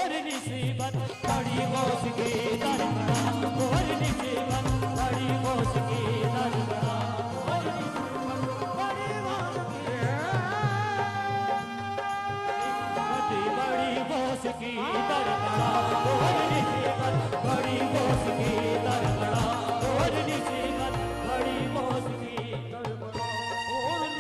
और निस्बत बड़ी मुश्किल दरबड़ा और निस्बत बड़ी मुश्किल दरबड़ा और निस्बत बड़ी मुश्किल दरबड़ा और निस्बत बड़ी मुश्किल दरबड़ा और निस्बत बड़ी मुश्किल दरबड़ा और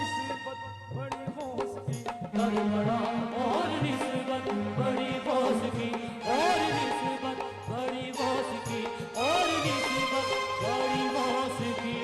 निस्बत बड़ी मुश्किल दरबड़ा और निस्बत बड़ी मुश्किल और निस्बत बड़ी मुश्किल और निस्बत बड़ी मुश्किल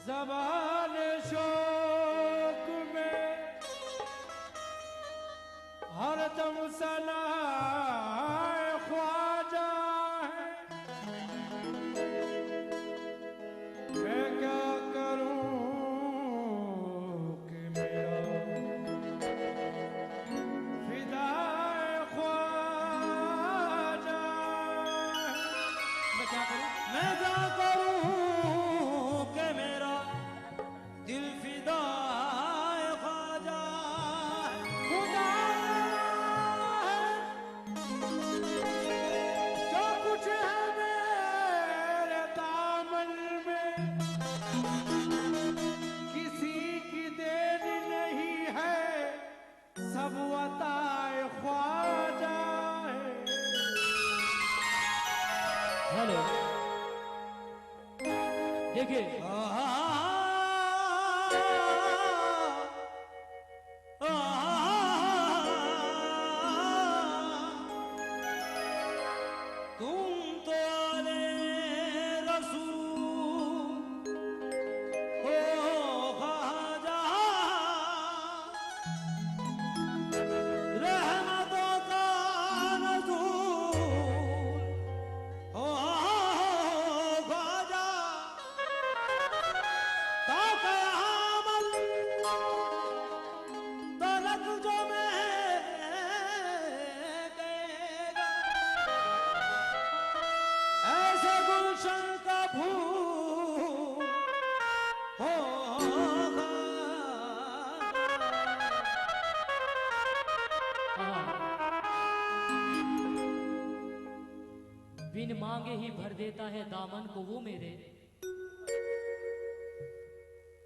ज़बान शौक में हरदम सनाए ख्वाजा है। मैं क्या करूं कि मेरा फिदाए ख्वाजा है। मैं क्या करूं कि मेरा दिल फिदाए ख्वाजा खुदा है जो कुछ है मेरे दामन में, किसी की देन नहीं है, सब अताए ख्वाजा है। हेलो देखिए तुम तो आले रसूल हो ख्वाजा, रहमतों का नज़ूल हो ख्वाजा। देता है दामन को वो मेरे,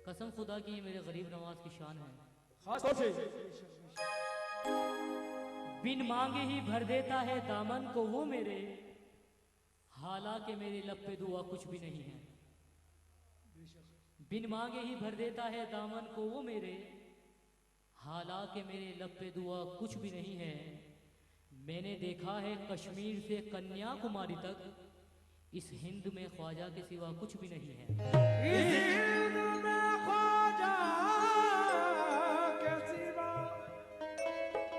कसम खुदा की ये मेरे गरीब नवाज की शान है। खास तौर से बिन मांगे ही भर देता है दामन को वो मेरे, हालांकि मेरे लब पे दुआ कुछ भी नहीं है। बिन मांगे ही भर देता है दामन को वो मेरे, हालांकि मेरे लब पे दुआ कुछ भी नहीं है। मैंने देखा है कश्मीर से कन्याकुमारी तक, इस हिंद में ख्वाजा के सिवा कुछ भी नहीं है। इस हिंद में ख्वाजा के सिवा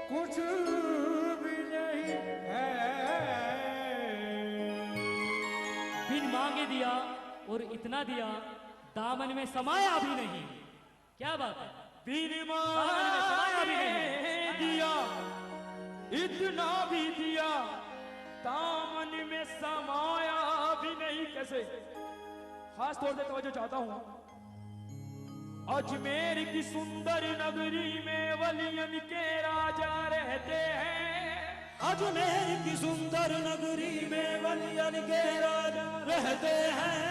कुछ भी नहीं है। बिन मांगे दिया और इतना दिया, दामन में समाया भी नहीं। क्या बात है, बिन दामन में समाया भी नहीं। दिया इतना भी दिया, दामन में समाया भी नहीं। कैसे? खास तौर से तवज्जो चाहता हूं, अजमेर की सुंदर नगरी में वलियन के राजा रहते हैं। अजमेर की सुंदर नगरी में वलियन के राजा रहते हैं।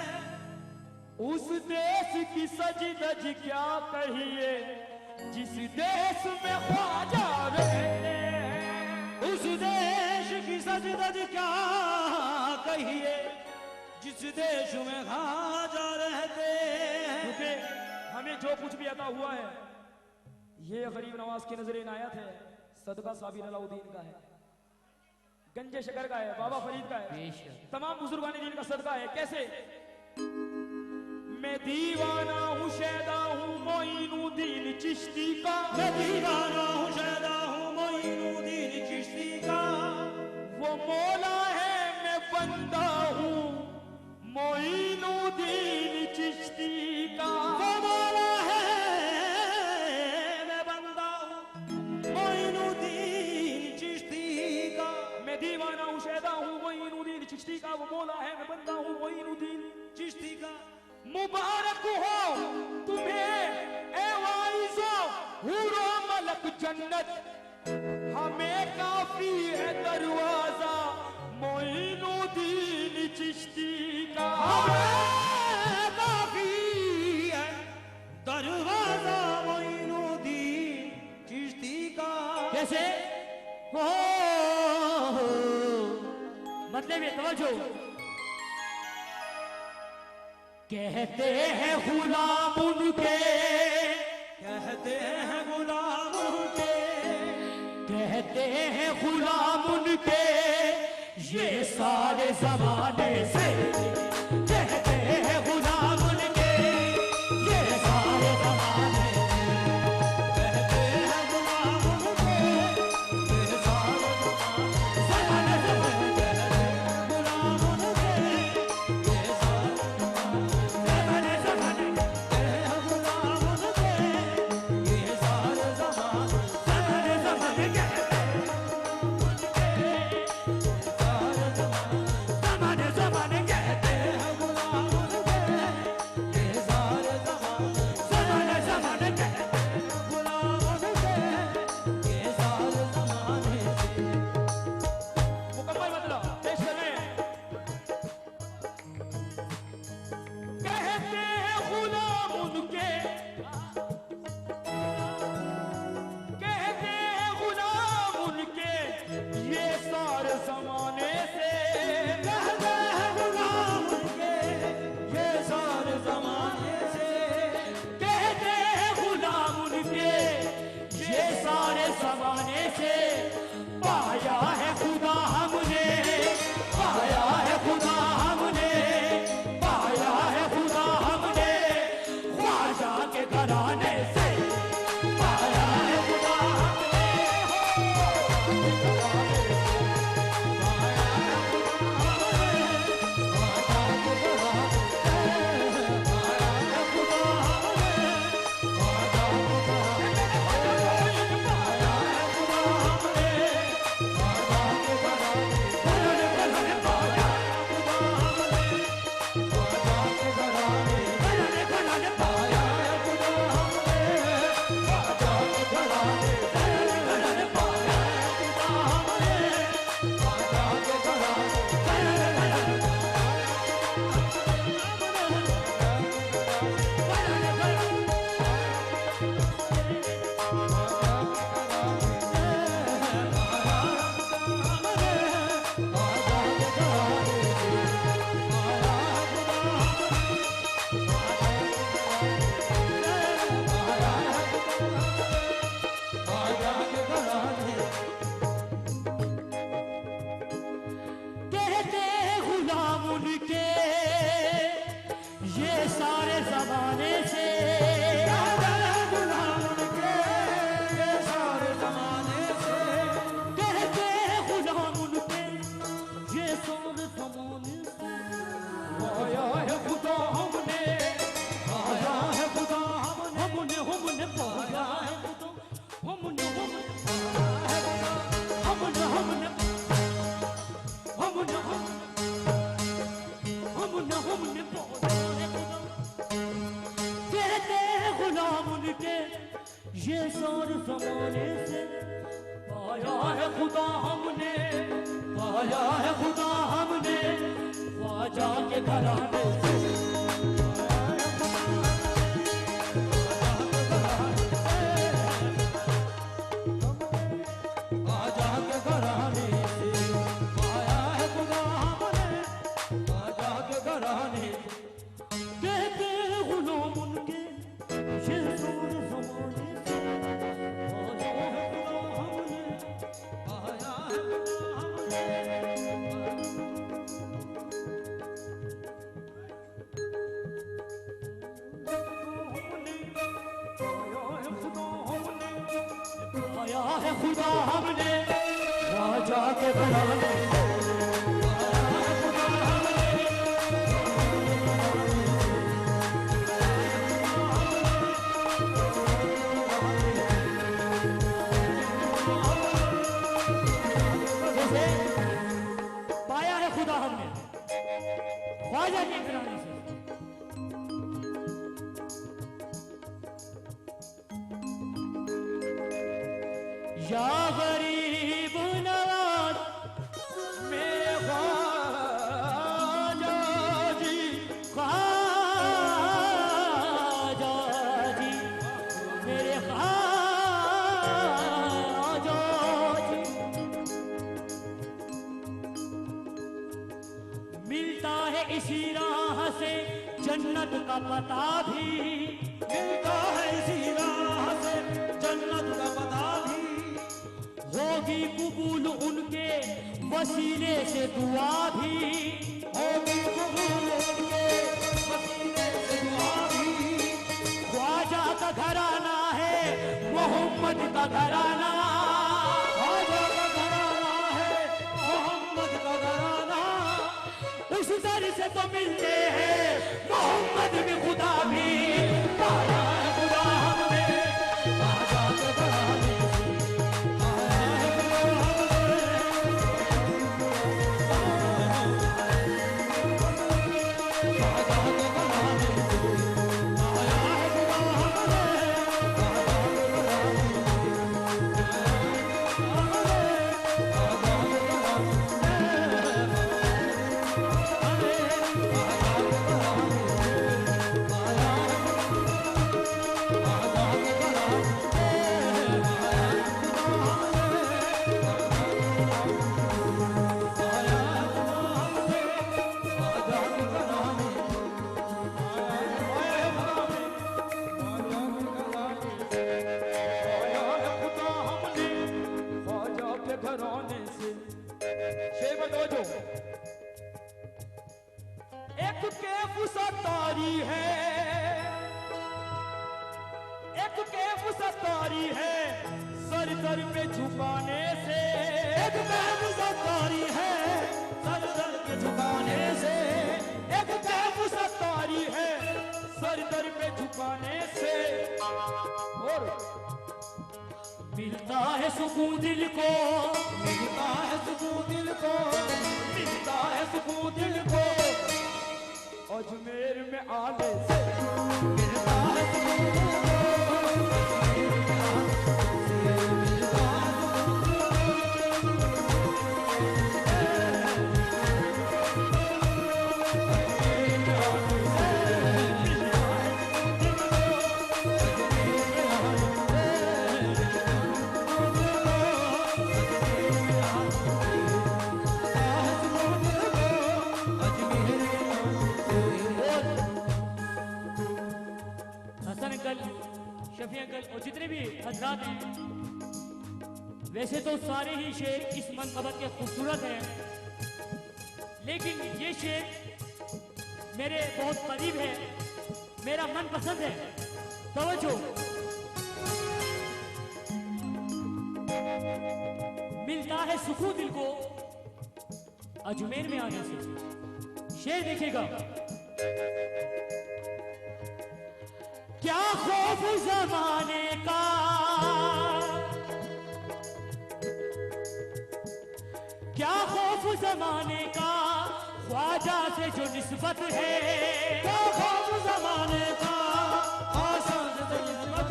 उस देश की सज धज क्या कहिए, जिस देश में ख्वाजा रहते हैं। उस देश की सज धज क्या कहिए, जिस देश में ख्वाजा रहते हैं। क्योंकि हमें जो कुछ भी अता हुआ है, ये गरीब नवाज की नजर इनायत है। सदका साबिर अलाउद्दीन का है, गंजे शकर का है, बाबा फरीद का है, बेशक। तमाम बुजुर्गान दीन का सदका है। कैसे? मैं दीवाना हूँ, शैदा हूँ मोइनुद्दीन चिश्ती का। मैं दीवाना हूँ, शैदा हूँ मोइनुद्दीन चिश्ती का। वो मौला है, मैं बंदा हूँ मोइनुद्दीन चिश्ती का। वो मौला है, मैं बंदा हूँ मोइनुद्दीन चिश्ती का। मैं दीवाना हूँ, शैदा हूँ मोइनुद्दीन चिश्ती का। वो मौला है, मैं बंदा हूँ मोइनुद्दीन चिश्ती का। मुबारक हो तुम्हें ए वाइज़ो हूरो मलक जन्नत, हमें काफी है दरवाजा मोइनुद्दीन चिश्ती का। हमें काफी है दरवाजा मोइनुद्दीन चिश्ती का। कैसे? हो मतलब ये तवज्जो। कहते हैं गुलाम उनके, कहते हैं गुलाम उनके, कहते हैं गुलाम उनके, ये सारे जमाने से। कहते हैं गुलाम उनके, ये सारे जमाने से। कहते हैं गुलाम उनके, ये सारे जमाने से। गुलाम उनके, ये सारे कहते उनके ये सारे जमाने से पाया है खुदा हमने, पाया है खुदा हमने ख्वाजा के घराने से। खुदा हमने ख्वाजा के घराने से पाया है खुदा हमने ख्वाजा के घराने से। या गरीब नवाज मेरे ख्वाजा जी, ख्वाजा जी मेरे ख्वाजा जी। मिलता है इसी राह से जन्नत का पता भी, मिलता है इसी राह से जन्नत का पता भी। होगी कबूल उनके वसीले से दुआ भी, होगी कबूल उनके वसीले से दुआ भी। ख्वाजा का घराना है मोहम्मद का घराना, ख्वाजा का घराना है मोहम्मद का घराना। उस दर से तो मिलते हैं मोहम्मद में खुदा भी। पाया है खुदा हमने ख्वाजा के घराने से। शेर बतौजो एक कैफ सतारी है, एक कैफ सतारी है सर सर पे झुकाने से। एक कैफ सतारी है सर सर पे झुकाने से, एक कैफ सतारी है सर सर पे झुकाने से। और मिलता है सुकून दिल को, मिलता है सुकून दिल को, मिलता है सुकून दिल को अजमेर में आने से। मिलता है सुकून दिल को, शफी अंकल और जितने भी हजरात हैं, वैसे तो सारे ही शेर इस मनक़बत के खूबसूरत हैं, लेकिन ये शेर मेरे बहुत करीब है, मेरा मन पसंद है। तवज्जो। मिलता है सुकून दिल को अजमेर में आने से। शेर देखिएगा। क्या खौफ ज़माने का, क्या खौफ ज़माने का ख्वाजा से जो निस्बत है। क्या खौफ ज़माने का ख्वाजा से जो निस्बत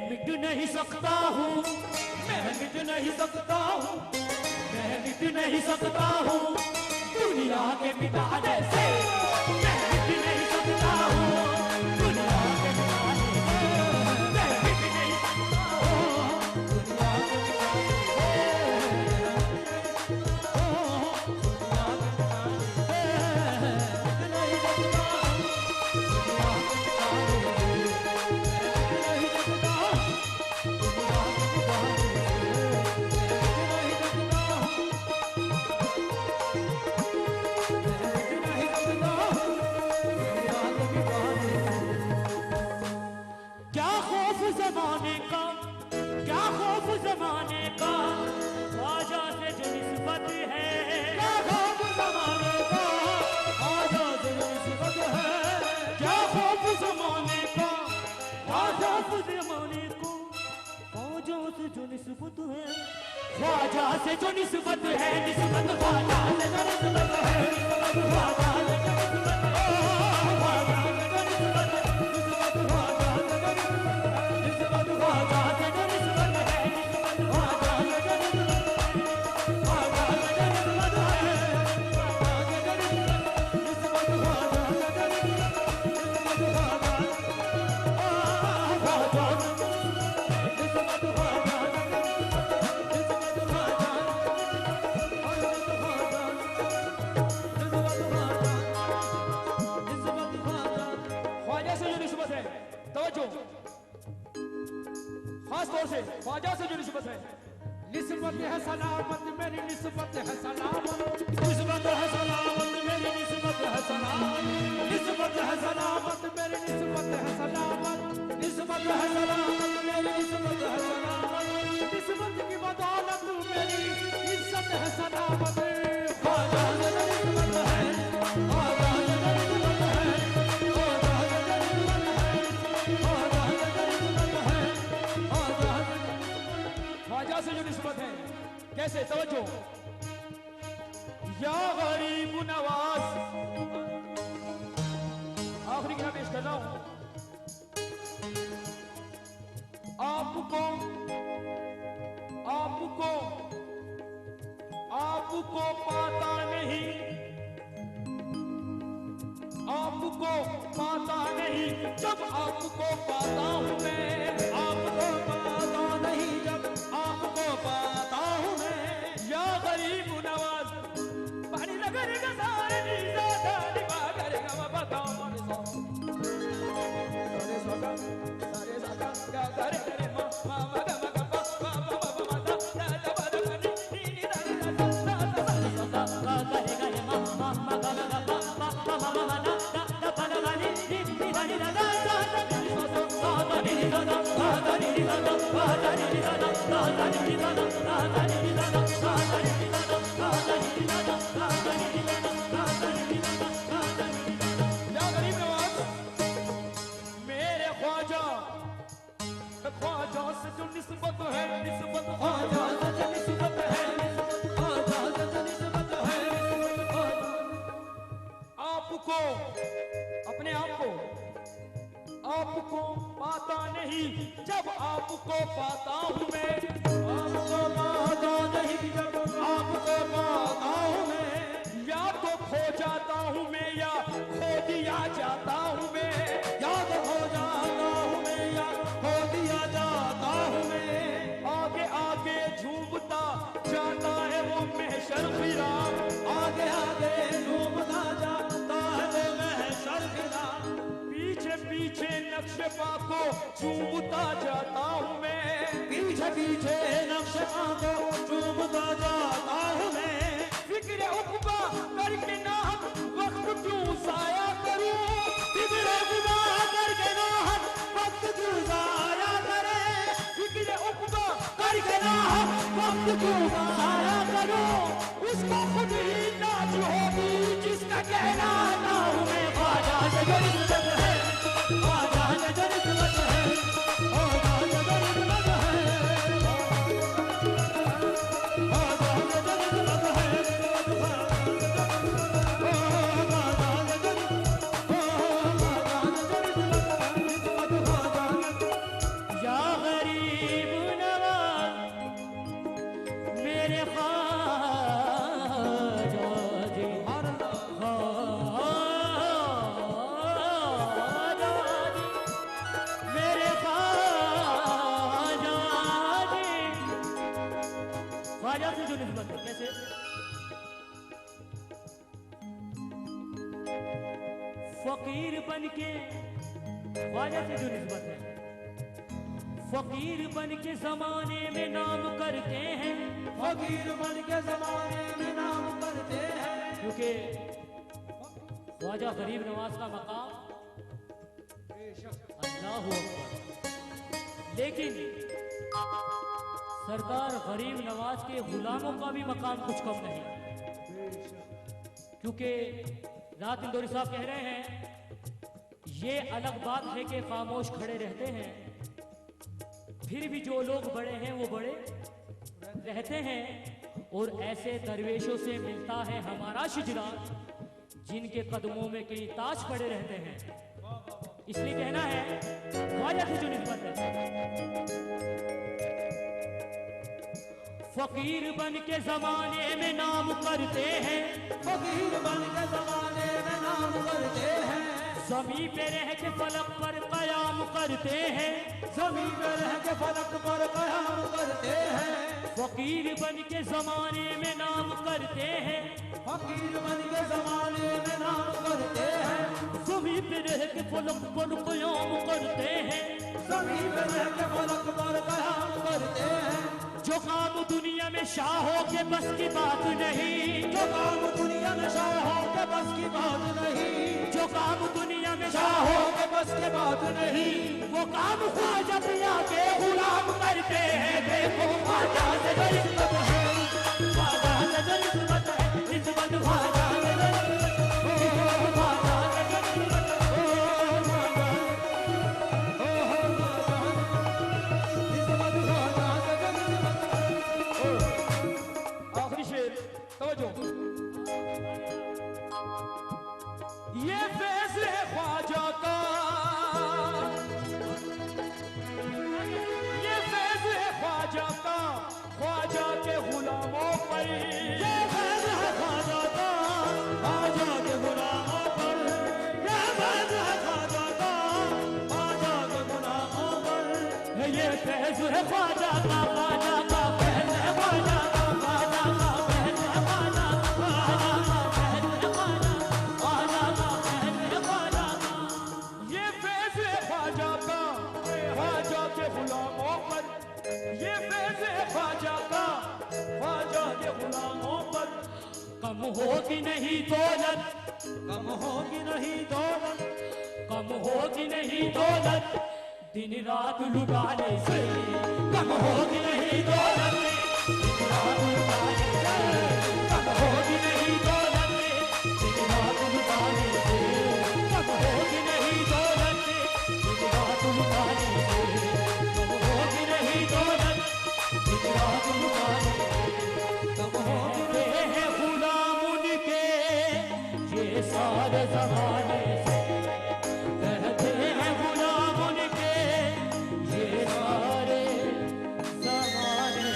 मिट नहीं सकता हूँ, मैं मिट नहीं सकता हूँ, मैं मिट नहीं सकता हूँ दुनिया के मिटाने से। मैं मिट नहीं सकता हूँ दुनिया के मिटाने से। मैं मिट नहीं सकता हूँ दुनिया के मिटाने से। क्या खौफ जमाने का, क्या खौफ जमाने का, ख्वाजा से जो निस्बत है। क्या खौफ जमाने का, ख्वाजा से जो निस्बत है। क्या खौफ जमाने का, ख्वाजा से जमाने को, ख्वाजा से जो निस्बत है। ख्वाजा से जो निस्बत है, निस्बत ख्वाजा से जो निस्बत है, निस्बत ख्वाजा से जो निस्बत है, ख्वाजा से जो निस्बत है, निस्बत ख्वाजा से जो निस्बत है। ख्वाजा से जो निस्बत है, निस्बत ख्वाजा से जो निस्बत है, ख्वाजा से जो निस्बत है, ख्वाजा से जो निस्बत है, निस्बत ख्वाजा से जो निस्बत है, ख्वाजा से जो निस्बत है, तवज्जो, खास तौर से ख्वाजा से जो निस्बत है। निस्बत है सलामत मेरी निस्बत है सलामत, निस्बत है सलामत मेरी निस्बत है सलामत, निस्बत है सलामत मेरी निस्बत है सलामत, निस्बत है सलामत मेरी निस्बत है सलामत। निस्बत की बदौलत मेरी इज्जत है सलामत। ख्वाजा से जो निस्बत है, ख्वाजा से जो निस्बत है, ख्वाजा से जो निस्बत है, ख्वाजा से जो निस्बत है, ख्वाजा से जो ख्वाजा से जो निस्बत है, कैसे? तवज्जो, या गरीब नवाज, आखिरी गिना पेश कर रहा हूं। आपको आपको आपको पाता नहीं, आपको पाता नहीं जब आपको पाता हूं मैं, आपको पाता नहीं जब आपको पाता हूं मैं। या गरीब नवाज पानी नगर का सारे निज़ादा निभा करेगा मैं बताऊं सारे सागा का करे करे मां मां मगा मगा पा पा पा पा दा दा दा दा दा नी नी दा दा दा दा दा या गरीब नवाज, मेरे ख्वाजा ख्वाजा से जो निस्बत है, निस्बत ख्वाजा से जो निस्बत है, निस्बत ख्वाजा से जो निस्बत है, निस्बत ख्वाजा। आपको अपने आपको पाता नहीं जब आपको पाता हूं मैं, आपको पाता नहीं जब आपको पाता हूं मैं। या तो खो जाता हूं मैं या खो दिया जाता हूं मैं, या तो खो जाता हूं मैं या खो दिया जाता हूं मैं। आगे आगे झूमता जाता है वो महशर फिरा, आगे आगे झूमता जाता है वो महशर फिरा। पीछे पीछे नक्शे पा को चूमता जाता हूं मैं, पीछे पीछे नक्शे पा को चूमता जाता हूं मैं। फिक्र उक़बा करके ना वक्त क्यों ज़ाया करूं, फिक्र उक़बा करके ना वक्त क्यों ज़ाया करे, फिक्र उक़बा करके ना वक्त क्यों ज़ाया करूं। उसको खुद ही नाज होगी जिसका कहना ना हूं मैं। ख्वाजा से जो निस्बत है, ख्वाजा से जो निस्बत है, ख्वाजा से जो निस्बत है, ख्वाजा से जो निस्बत है, या फकीर बन के ख्वाजा से जो निस्बत है, फकीर बन के जमाने में नाम करते हैं, फकीर बन के जमाने में नाम करते हैं, क्योंकि ख्वाजा गरीब नवाज का मकाम अल्लाहु अकबर। लेकिन सरकार गरीब नवाज के गुलामों का भी मकाम कुछ कम नहीं, क्योंकि रात इंदौरी साहब कह रहे हैं ये अलग बात है कि खामोश खड़े रहते हैं, फिर भी जो लोग बड़े हैं वो बड़े रहते हैं, और ऐसे दरवेशों से मिलता है हमारा शिजरा जिनके कदमों में कई ताज पड़े रहते हैं। इसलिए कहना है ख्वाजा से जो निस्बत है, फकीर बन के जमाने में नाम करते हैं, फकीर बन के जमाने में नाम करते हैं, ज़मीं पे रह के फलक पर कयाम करते हैं, ज़मीं पे रह के फलक पर कयाम करते हैं, फकीर बन के जमाने में नाम करते हैं, फकीर बन के जमाने में नाम करते हैं, ज़मीं पे रह के फलक पर कयाम करते हैं, ज़मीं पे रह के फलक पर कयाम करते हैं, जो काम दुनिया में शाहों के बस की बात नहीं, जो काम दुनिया में शाहों के बस की बात नहीं, जो काम दुनिया में शाहों के बस की बात नहीं, वो काम ख्वाजा पिया के गुलाम करते हैं। देखो ख्वाजा से जो निस्बत है, ख्वाजा से जो निस्बत है, निस्बत ख्वाजा से जो निस्बत है, ख्वाजा से जो निस्बत है। आखिरी शेर तवज्जो। ये फैसले ख्वाजा का, ये फैसले ख्वाजा का, ख्वाजा के गुलामों पर, ये फैसला ख्वाजा का, ख्वाजा के गुलामों पर, ये फैसला ख्वाजा का, ख्वाजा के गुलामों पर, ये फैसला ख्वाजा का, ख्वाजा का फैसला ख्वाजा का, ख्वाजा का फैसला ख्वाजा का, ख्वाजा का फैसला ख्वाजा, ख्वाजा का फैसला ख्वाजा का। ये फैसले ख्वाजा का, ख्वाजा के गुलामों पर, ये फैसले ख्वाजा का, ख्वाजा के गुलामों पर। कम होगी नहीं दौलत, कम होगी नहीं दौलत, कम होगी नहीं दौलत, दिन रात लुटाने से, कम होगी नहीं दौलत, दिन रात लुटाने से, कम होगी नहीं दौलत, दिन रात लुटाने से, कम होगी नहीं दौलत, दिन रात लुटाने से, कम होगी नहीं दौलत, दिन रात लुटाने से, कम होगी हैं गुलाम उनके ये सारे जमाने से, कहते हैं गुलाम उनके ये सारे जमाने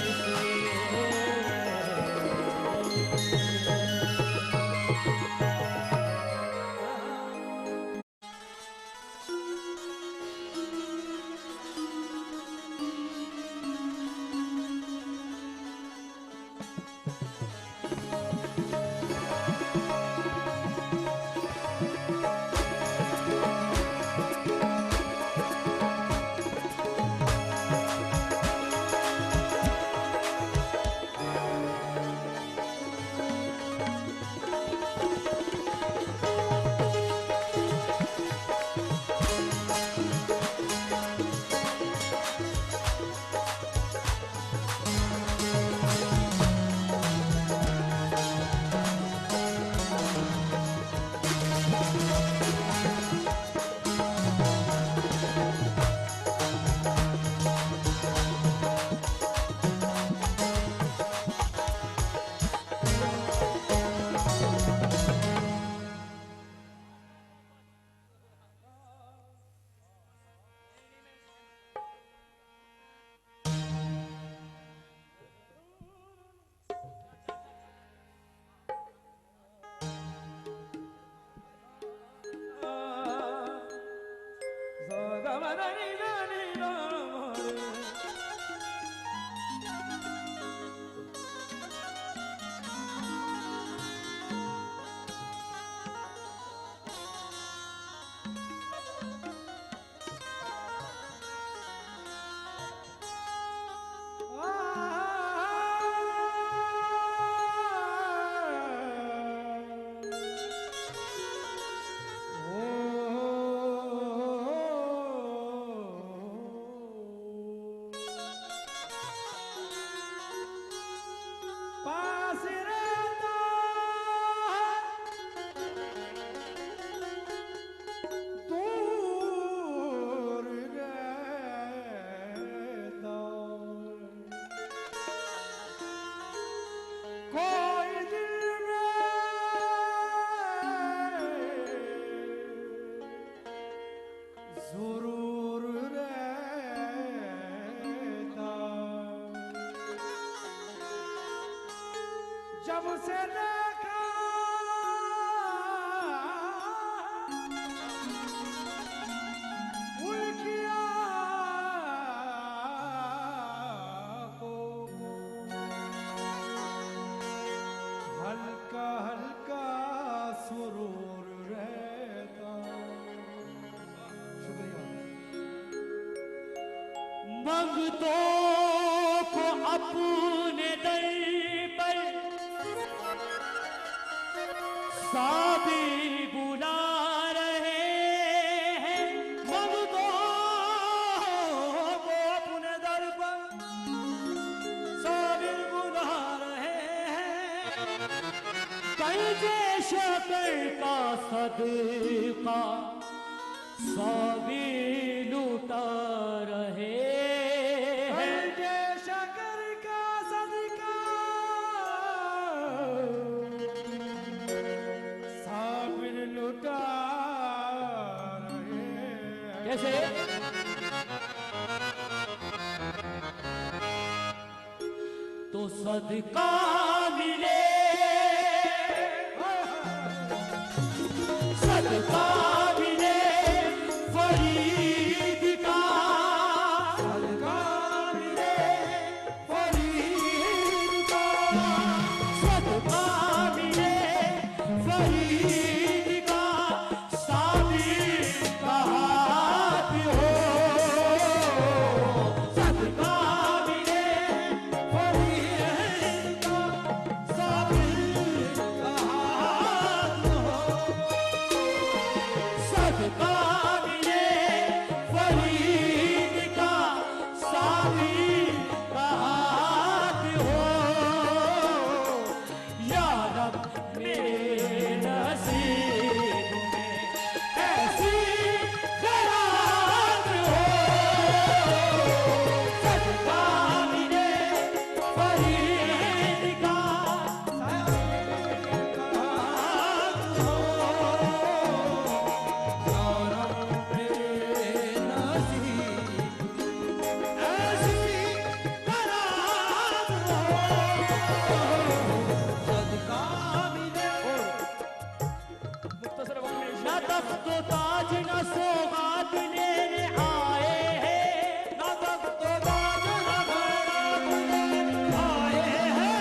अपने दर पर साबिर बुला रहे हैं, ममतों को अपने दर पर साबिर बुला रहे हैं। कर्जे शकर का सदका साबिर लुटा रहे हैं। कर्जे शकर का सदका साबिर लुटा रहे हैं। कैसे? तो सदका मिले, सदका मिले फरीद का, सदका मिले फरीद का, सदका मिले फरीद का, साबिर का हाथ हो। सदका मिले फरीद का, साबिर का हाथ हो। सदका मिले फरीद का, साबिर का हाथ हो। या रब मेरे नसीब में ऐसी खैरात हो। सदका मिले फरीद का, मुख्तसर वक्त में न तख्त ताज न सौगात लेने आए हैं, न तख्त ताज न सौगात लेने आए हैं,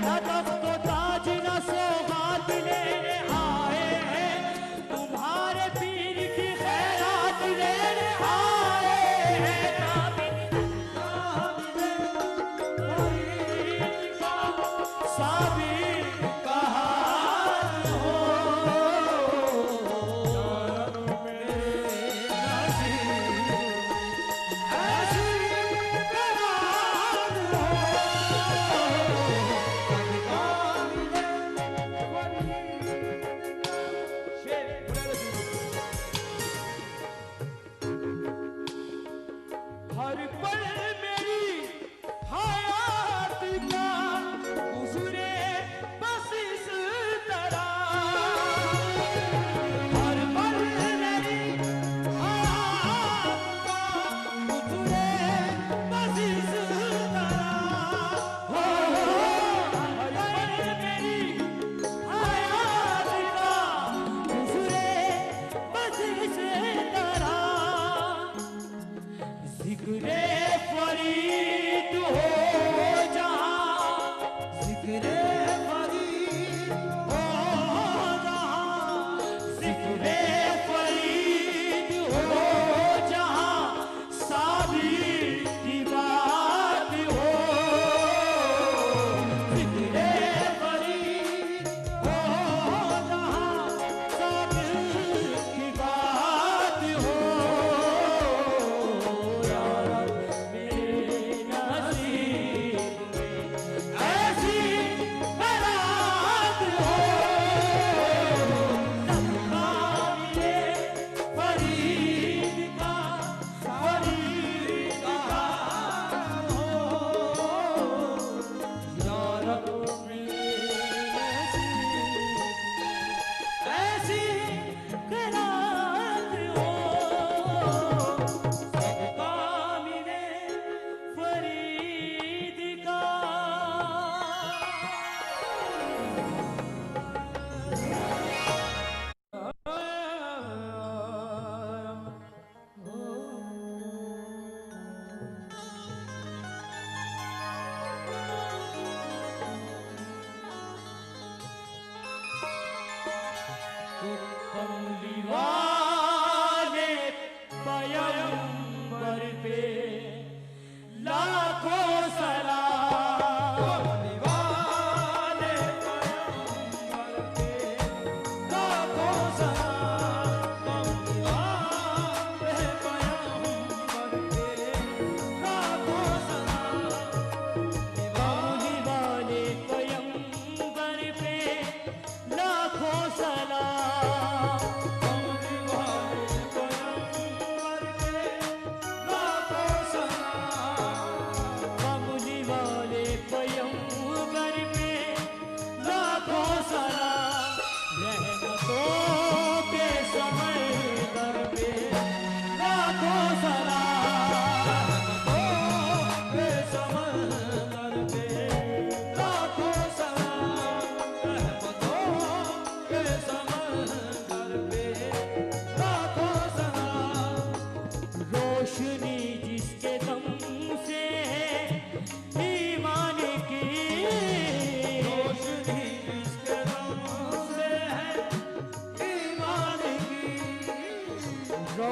न तख्त ताज न सौगात लेने आए हैं, तुम्हारे पीर की खैरात लेने आए हैं। साबिर का हाथ हो। हर पल मेरी हयात का गुजरे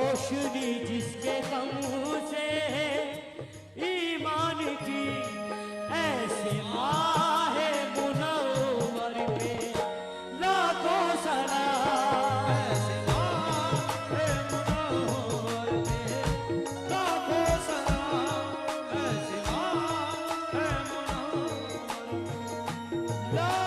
रोशनी जिसके दम से ईमान की, ऐसे माहे मुनव्वर पे लाखों सलाम। ऐसे माहे मुनव्वर पे लाखों सलाम। ऐसे माहे मुनव्वर पे